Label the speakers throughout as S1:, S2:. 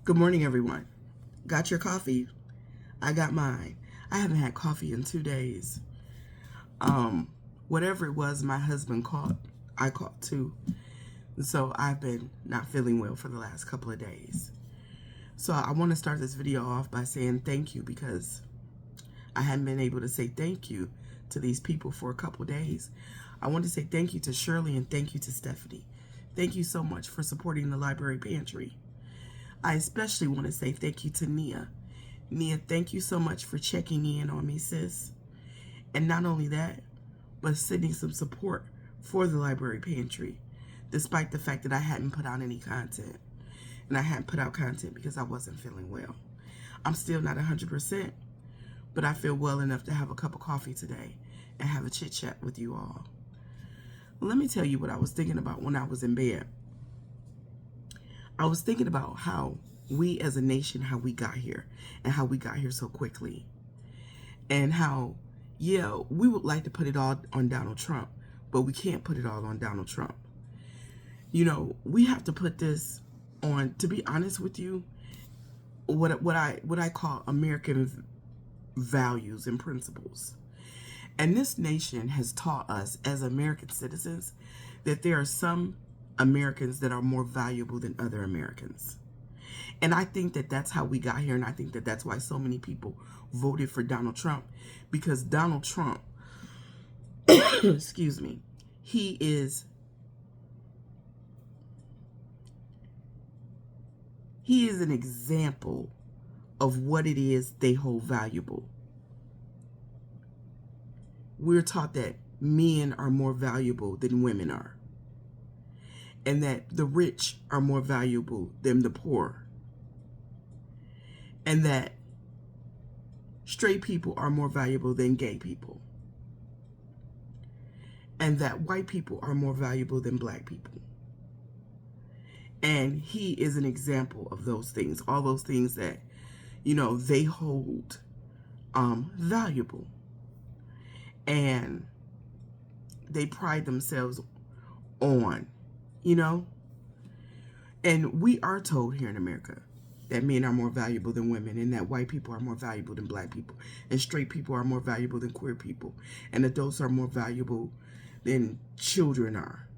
S1: Good morning, everyone. Got your coffee? I got mine. I haven't had coffee in 2 days. Whatever it was my husband caught, I caught too. So I've been not feeling well for the last couple of days. So I want to start this video off by saying thank you because I hadn't been able to say thank you to these people for a couple of days. I want to say thank you to Shirley and thank you to Stephanie. Thank you so much for supporting the Library Pantry. I especially want to say thank you to Nia. Nia, thank you so much for checking in on me, sis. And not only that, but sending some support for the Library Pantry, despite the fact that I hadn't put out any content. And I hadn't put out content because I wasn't feeling well. I'm still not 100%, but I feel well enough to have a cup of coffee today and have a chit chat with you all. Let me tell you what I was thinking about when I was in bed. I was thinking about how we as a nation, how we got here and how we got here so quickly. And how, yeah, we would like to put it all on Donald Trump, but we can't put it all on Donald Trump. You know, we have to put this on, to be honest with you, what I call American values and principles. And this nation has taught us as American citizens that there are some Americans that are more valuable than other Americans. And I think that that's how we got here, and I think that that's why so many people voted for Donald Trump, because Donald Trump, excuse me, he is an example of what it is they hold valuable. We're taught that men are more valuable than women are, and that the rich are more valuable than the poor, and that straight people are more valuable than gay people, and that white people are more valuable than black people. And he is an example of those things, all those things that, you know, they hold valuable. And they pride themselves on, you know. And we are told here in America that men are more valuable than women, and that white people are more valuable than black people, and straight people are more valuable than queer people, and adults are more valuable than children are.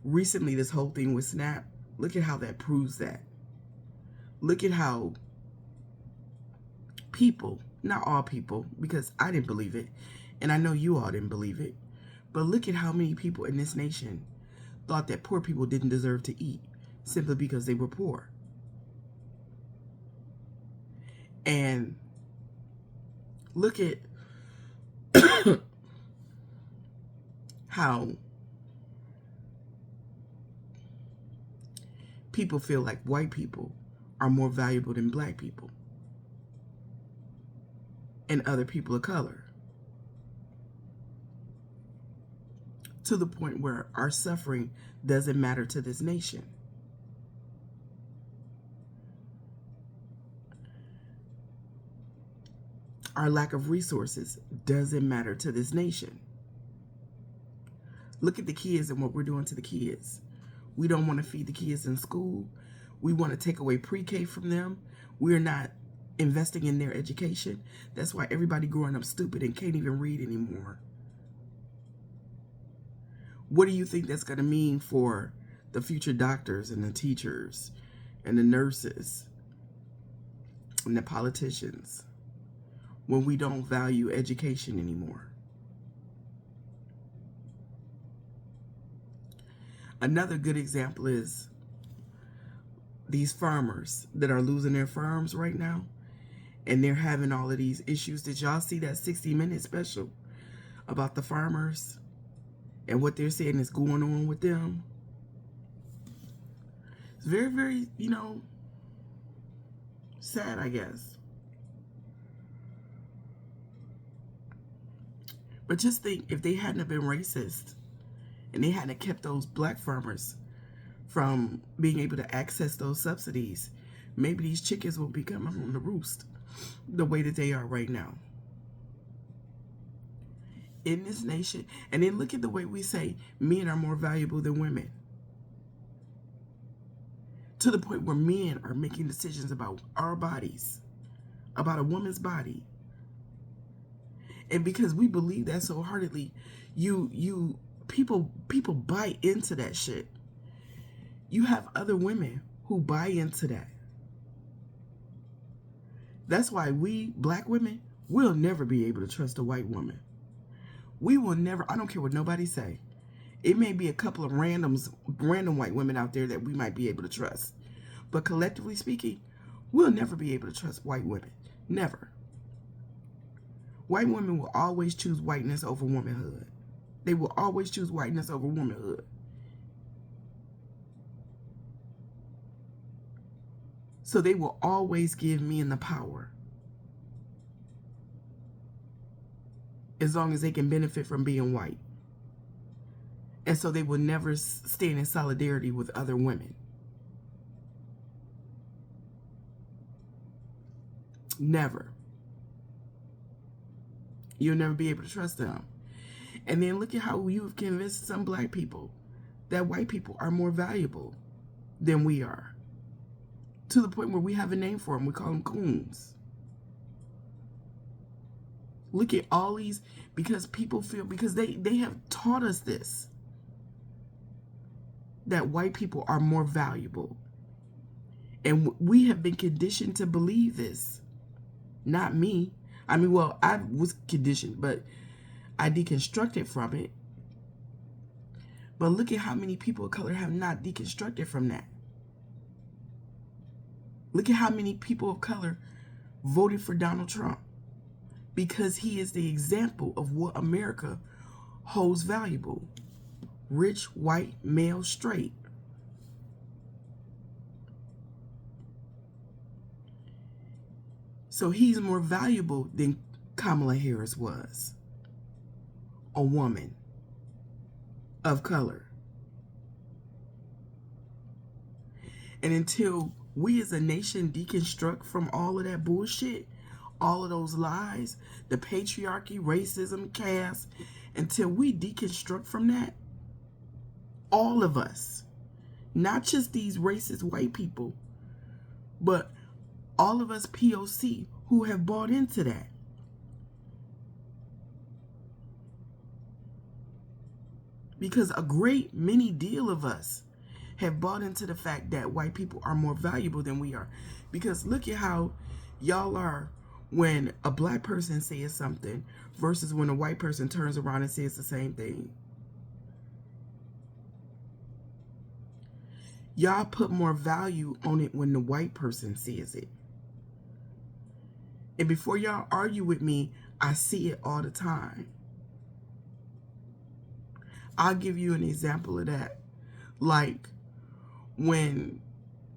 S1: Recently, this whole thing with Snap, look at how that proves that. Look at how people, not all people, because I didn't believe it, and I know you all didn't believe it, but look at how many people in this nation thought that poor people didn't deserve to eat simply because they were poor. And look at how people feel like white people are more valuable than black people and other people of color, to the point where our suffering doesn't matter to this nation. Our lack of resources doesn't matter to this nation. Look at the kids and what we're doing to the kids. We don't want to feed the kids in school. We want to take away pre-K from them. We're not investing in their education. That's why everybody growing up stupid and can't even read anymore. What do you think that's going to mean for the future doctors and the teachers and the nurses and the politicians when we don't value education anymore? Another good example is these farmers that are losing their farms right now, and they're having all of these issues. Did y'all see that 60-minute special about the farmers and what they're saying is going on with them? It's very, very, you know, sad, I guess. But just think, if they hadn't have been racist and they hadn't kept those black farmers from being able to access those subsidies, maybe these chickens will be coming on the roost the way that they are right now in this nation. And then look at the way we say men are more valuable than women. To the point where men are making decisions about our bodies, about a woman's body. And because we believe that so heartedly, people buy into that shit. You have other women who buy into that. That's why we black women will never be able to trust a white woman. We will never, I don't care what nobody say. It may be a couple of random white women out there that we might be able to trust. But collectively speaking, we'll never be able to trust white women. Never. White women will always choose whiteness over womanhood. They will always choose whiteness over womanhood. So they will always give men the power. As long as they can benefit from being white. And so they will never stand in solidarity with other women. Never. You'll never be able to trust them. And then look at how you've convinced some black people that white people are more valuable than we are. To the point where we have a name for them. We call them coons. Look at all these, because people feel, because they have taught us this, that white people are more valuable. And we have been conditioned to believe this. Not me. I mean, well, I was conditioned, but I deconstructed from it. But look at how many people of color have not deconstructed from that. Look at how many people of color voted for Donald Trump. Because he is the example of what America holds valuable. Rich, white, male, straight. So he's more valuable than Kamala Harris was. A woman of color. And until we as a nation deconstruct from all of that bullshit, all of those lies, the patriarchy, racism, caste, until we deconstruct from that, all of us, not just these racist white people, but all of us POC who have bought into that. Because a great many deal of us have bought into the fact that white people are more valuable than we are. Because look at how y'all are when a black person says something versus when a white person turns around and says the same thing. Y'all put more value on it when the white person says it. And before y'all argue with me, I see it all the time. I'll give you an example of that. Like when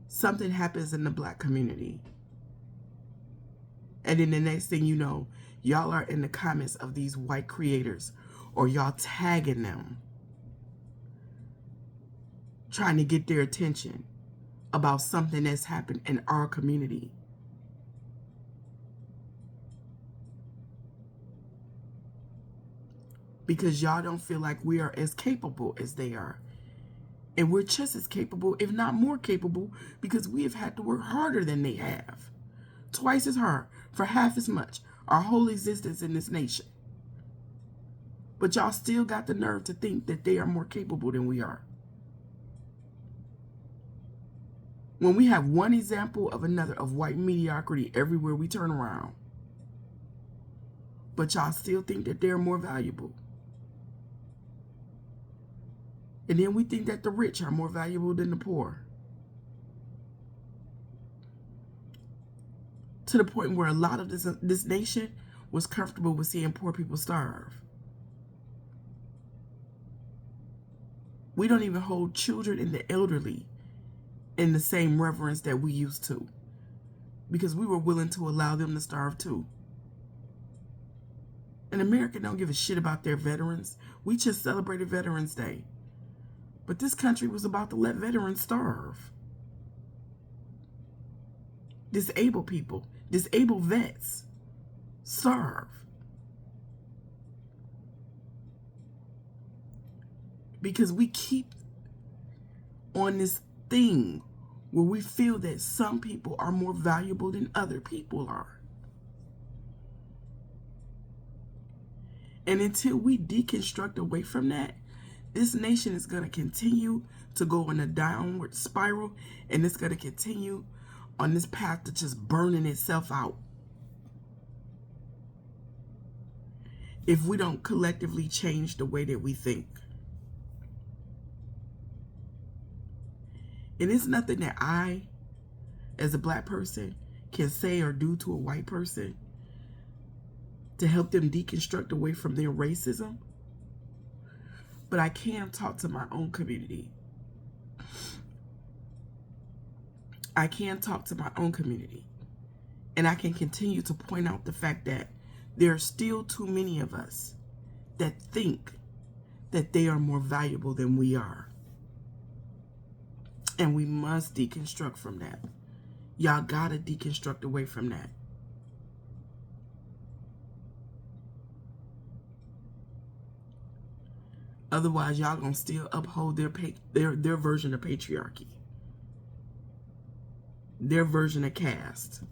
S1: something happens in the black community, and then the next thing you know, y'all are in the comments of these white creators, or y'all tagging them, trying to get their attention about something that's happened in our community. Because y'all don't feel like we are as capable as they are. And we're just as capable, if not more capable, because we have had to work harder than they have. Twice as hard, for half as much, our whole existence in this nation. But y'all still got the nerve to think that they are more capable than we are. When we have one example of another of white mediocrity everywhere we turn around. But y'all still think that they're more valuable. And then we think that the rich are more valuable than the poor. To the point where a lot of this nation was comfortable with seeing poor people starve. We don't even hold children and the elderly in the same reverence that we used to. Because we were willing to allow them to starve too. And America don't give a shit about their veterans. We just celebrated Veterans Day. But this country was about to let veterans starve. Disabled people, disabled vets, starve. Because we keep on this thing where we feel that some people are more valuable than other people are. And until we deconstruct away from that, this nation is going to continue to go in a downward spiral, and it's going to continue on this path to just burning itself out. If we don't collectively change the way that we think. And it's nothing that I, as a black person, can say or do to a white person to help them deconstruct away from their racism. But I can talk to my own community. I can talk to my own community. And I can continue to point out the fact that there are still too many of us that think that they are more valuable than we are. And we must deconstruct from that. Y'all gotta deconstruct away from that. Otherwise, y'all gonna still uphold their version of patriarchy. Their version of caste.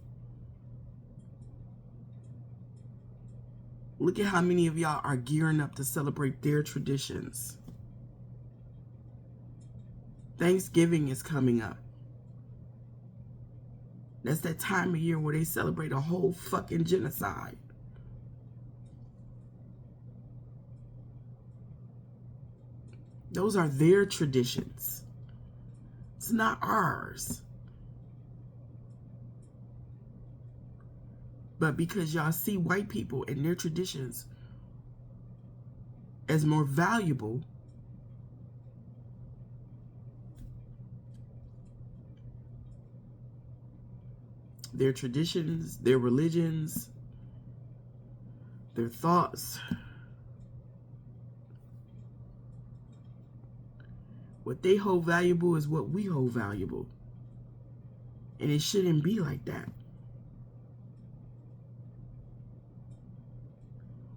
S1: Look at how many of y'all are gearing up to celebrate their traditions. Thanksgiving is coming up. That's that time of year where they celebrate a whole fucking genocide. Those are their traditions. It's not ours. But because y'all see white people and their traditions as more valuable, their traditions, their religions, their thoughts, what they hold valuable is what we hold valuable. And it shouldn't be like that.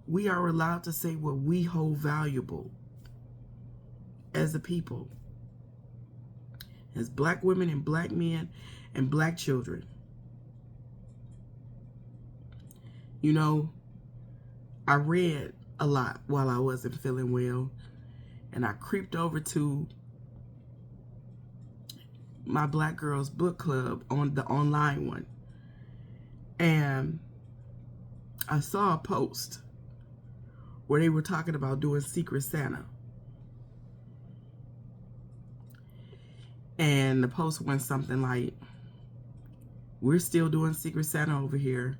S1: We are allowed to say what we hold valuable as a people, as black women and black men and black children. You know, I read a lot while I wasn't feeling well, and I creeped over to my Black Girls Book Club, on the online one, and I saw a post where they were talking about doing Secret Santa. And the post went something like, we're still doing Secret Santa over here.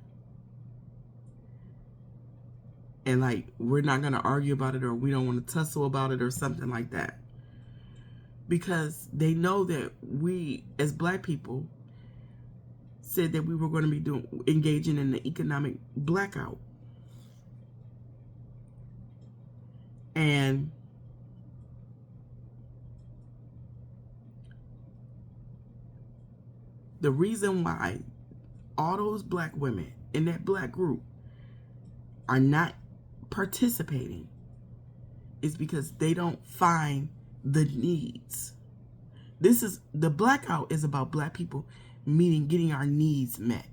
S1: And like, we're not going to argue about it, or we don't want to tussle about it, or something like that. Because they know that we, as black people, said that we were going to be engaging in the economic blackout. And the reason why all those black women in that black group are not participating is because they don't find the needs. The blackout is about black people getting our needs met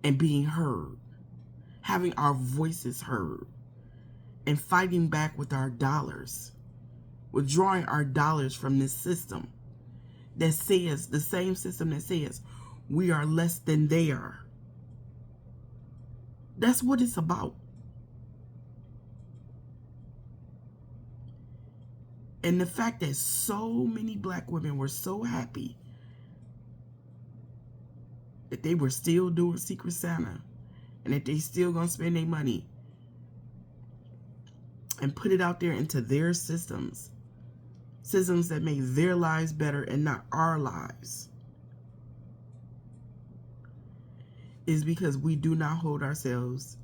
S1: and being heard, having our voices heard, and fighting back with our dollars, withdrawing our dollars from this system that says, the same system that says we are less than they are. That's what it's about. And the fact that so many black women were so happy that they were still doing Secret Santa, and that they still gonna spend their money and put it out there into their systems that make their lives better and not our lives, is because we do not hold ourselves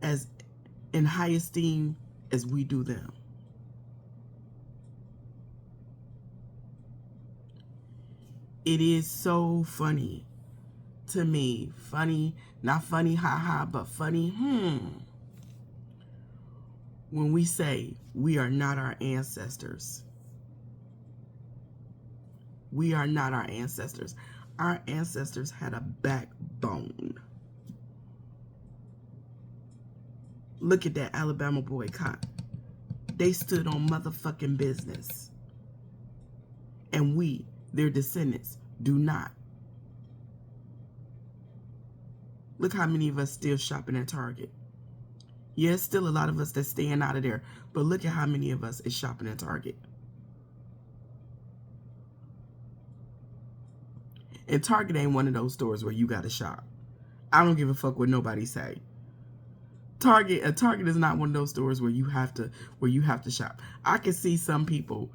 S1: as in high esteem as we do them. It is so funny to me. Funny, not funny, haha, but funny, when we say we are not our ancestors. We are not our ancestors. Our ancestors had a backbone. Look at that Alabama boycott. They stood on motherfucking business. And we, their descendants, do not. Look how many of us still shopping at Target. Yes, still a lot of us that's staying out of there. But look at how many of us is shopping at Target. And Target ain't one of those stores where you gotta shop. I don't give a fuck what nobody say. Target is not one of those stores where you have to shop. I can see some people,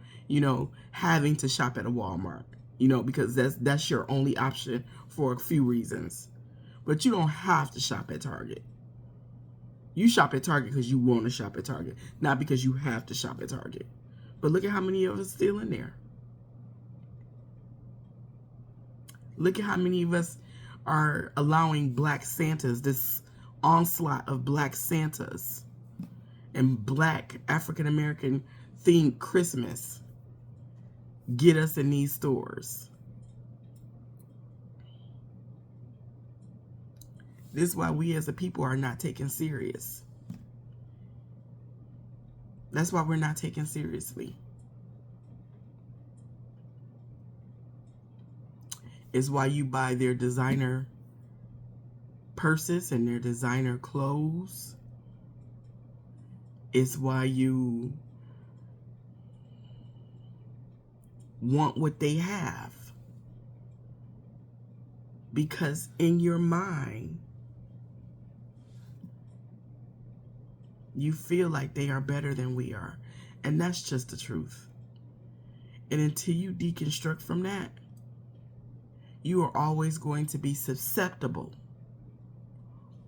S1: having to shop at a Walmart, because that's your only option for a few reasons. But you don't have to shop at Target. You shop at Target because you want to shop at Target, not because you have to shop at Target. But look at how many of us still in there. Look at how many of us are allowing Black Santas, this onslaught of Black Santas and Black African-American themed Christmas get us in these stores. This is why we as a people are not taken serious. That's why we're not taken seriously. It's why you buy their designer purses and their designer clothes. It's why you want what they have. Because in your mind, you feel like they are better than we are. And that's just the truth. And until you deconstruct from that, you are always going to be susceptible,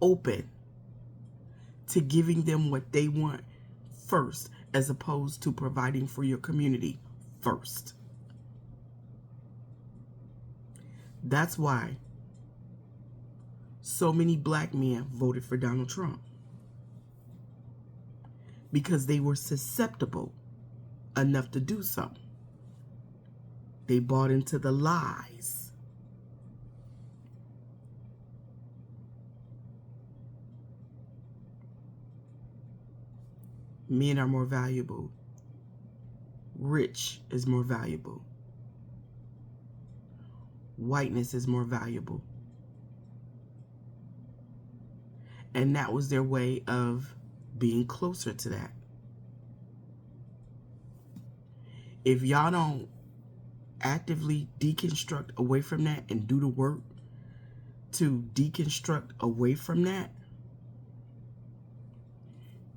S1: open to giving them what they want first, as opposed to providing for your community first. That's why so many Black men voted for Donald Trump. Because they were susceptible enough to do so. They bought into the lies. Men are more valuable. Rich is more valuable. Whiteness is more valuable. And that was their way of being closer to that. If y'all don't actively deconstruct away from that and do the work to deconstruct away from that,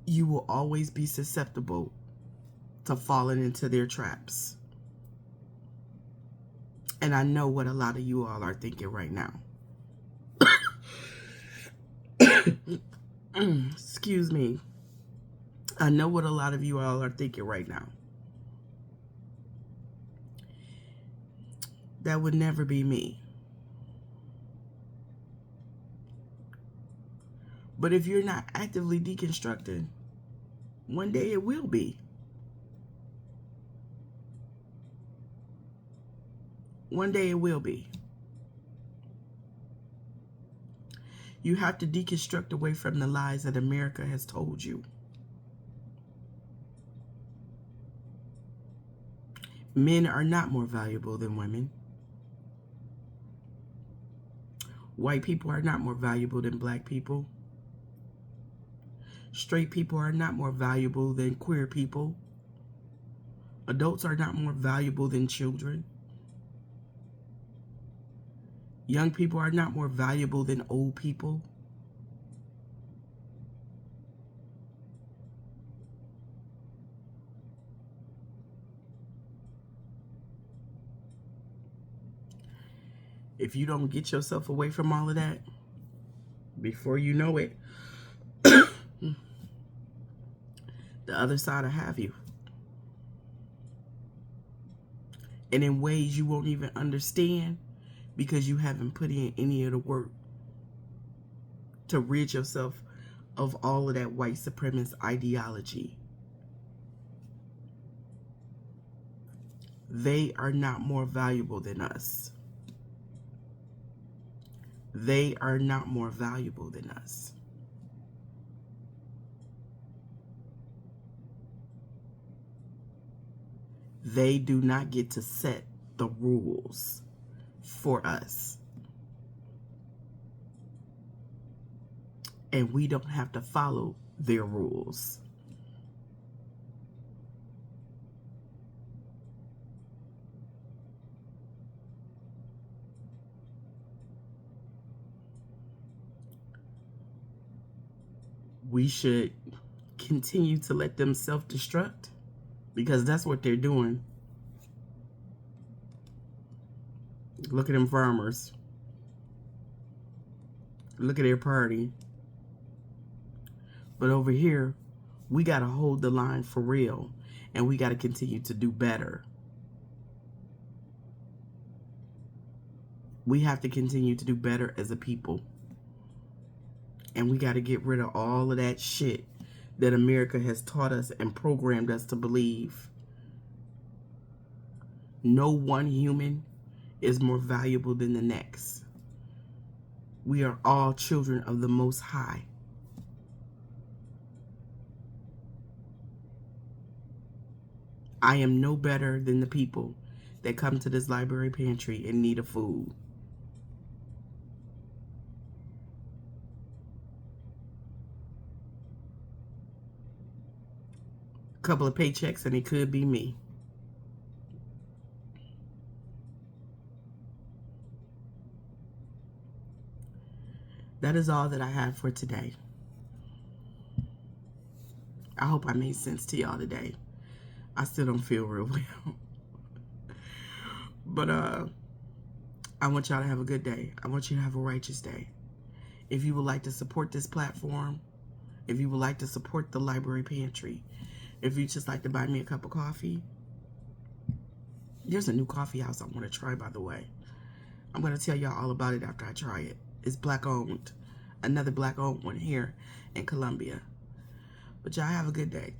S1: you will always be susceptible to falling into their traps. And I know what a lot of you all are thinking right now. Excuse me. I know what a lot of you all are thinking right now. That would never be me. But if you're not actively deconstructing, one day it will be. One day it will be. You have to deconstruct away from the lies that America has told you. Men are not more valuable than women. White people are not more valuable than Black people. Straight people are not more valuable than queer people. Adults are not more valuable than children. Young people are not more valuable than old people. If you don't get yourself away from all of that, before you know it, the other side will have you. And in ways you won't even understand, because you haven't put in any of the work to rid yourself of all of that white supremacist ideology. They are not more valuable than us. They are not more valuable than us. They do not get to set the rules for us. And we don't have to follow their rules. We should continue to let them self-destruct, because that's what they're doing. Look at them farmers. Look at their party. But over here, we got to hold the line for real, and we got to continue to do better. We have to continue to do better as a people. And we got to get rid of all of that shit that America has taught us and programmed us to believe. No one human is more valuable than the next. We are all children of the Most High. I am no better than the people that come to this library pantry in need of food. A couple of paychecks and it could be me. That is all that I have for today. I hope I made sense to y'all today. I still don't feel real well. But I want y'all to have a good day. I want you to have a righteous day. If you would like to support this platform, if you would like to support the Library Pantry, if you just like to buy me a cup of coffee, there's a new coffee house I want to try, by the way. I'm going to tell y'all all about it after I try it. It's black owned. Another black owned one here in Columbia. But y'all have a good day.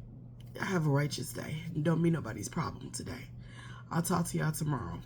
S1: Have a righteous day. Don't be nobody's problem today. I'll talk to y'all tomorrow.